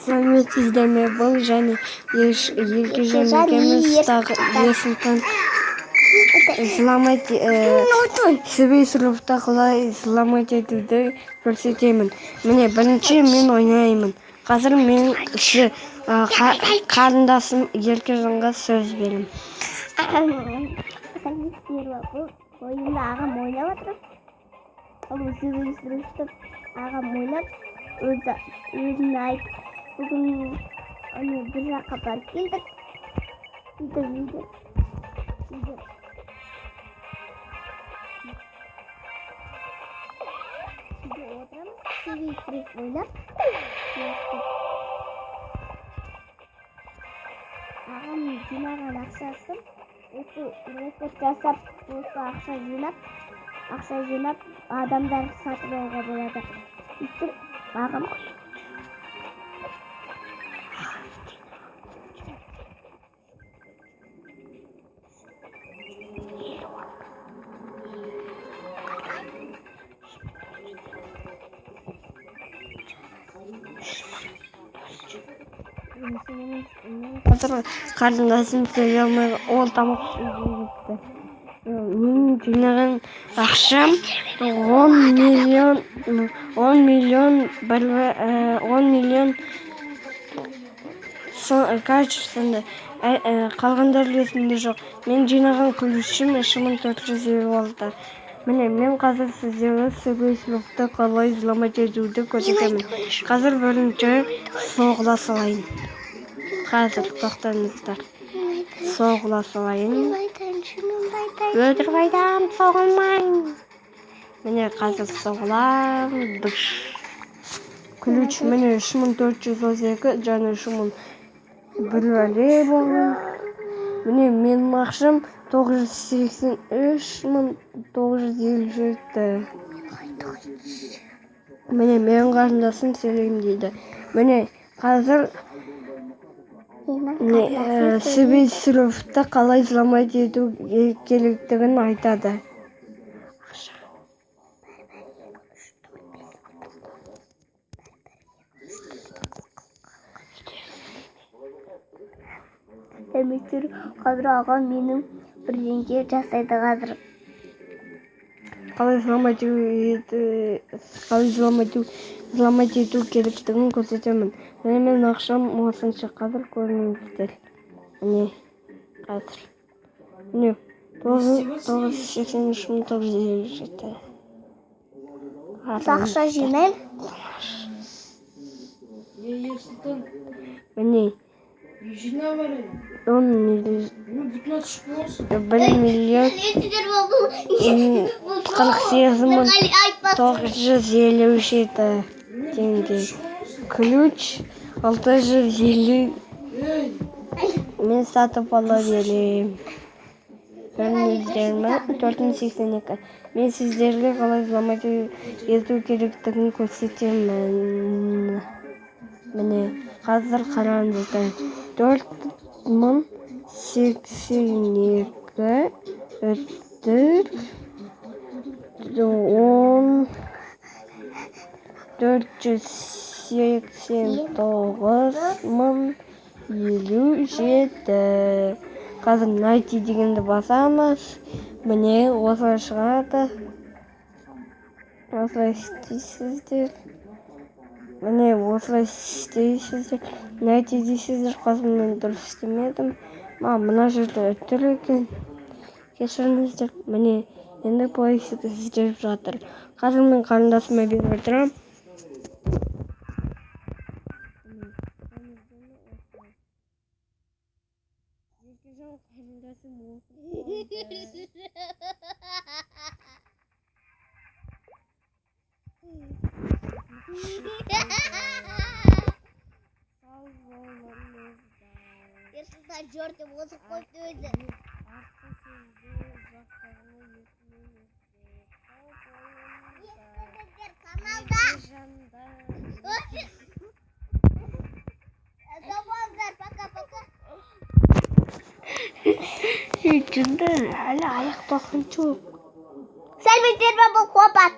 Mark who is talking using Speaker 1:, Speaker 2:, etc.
Speaker 1: Сәлеметсіздер ме? Бұл және Еркежан екеуміз тағы Ерсұлтан Сібей сұрыпта қалай зламать етуді көрсетемін. Міне, бірінші мен ойнаймын. Қазір мен қарындасым Еркежанға сөз берем.
Speaker 2: Бұл ойында ағам ойнап отыр. Ол Сібей сұрыпты ағам ойнап, өзін айтып, бүгін бір жаққа барып келдік. Үйде отырамыз, Сібей сұрып ойнап. Ағам жинаған ақшасын, осы рекорд жасап, осы ақша жинап, адамдар сатып алуға болады. Үйтіп ағам
Speaker 1: Қазір қарындасым сөйлей алмай, ол тамақ ішуге кетті. Мен жинаған ақшам 10 миллион качествода, қалғандар есімде жоқ. Мен жинаған ключім 3456. Міне, мен қазір сіздерге Сібей сұрыпты қалай зламать етуді көрсетемін. Қазір бірінші соғыла салайын. Қазір тоқтаңыздар. Соғыла салайын. Өтірік айтам, соғылмайын. Міне, қазір соғылам. Ключ міне 3432 және 3000 бір әле болған. Міне, менің ақшам 983.957. Міне, менің қарындасым сөйлеймін дейді. Міне, қазір Сібей сұрыпты қалай зламать ету керектігін айтады.
Speaker 2: Демектер, қазір ағам менің бірдеңе жасайды қазір.
Speaker 1: Қалай зламать ету керектігін көрсетемін. Мен ақшам осынша қазір көріңіздер. Міне, қазір. Міне, 983.957.
Speaker 2: Ақша жинайым.
Speaker 1: Міне, 1 миллион 48.957 теңге. Ключ 650. Мен сатып ала берем. Көрдіңіздер ме? 482. Мен сіздерге қалай зламать ету керектігін көрсетемін. Міне, қазір қараңыздар. 4082 өтір 489.057. Қазір найти дегенді басамыз. Міне, осылай шығады. Осылай істейсіздер. Міне, осылай істейсіздер. Найти дейсіздер. Қазір мен дұрыс істемедім. Мына жерде өтір екен. Кешіріңіздер. Міне, енді поиск іздеп жатыр. Қазір мен қарындасыма беріп отырам. Еркежан қарындасым
Speaker 2: Ерсұлтан жорды озып қойды өзі. Каналда. Замандар, пока-пока.
Speaker 1: Şimdi hala ayakta çok.
Speaker 2: Sen bitirme bu kopat.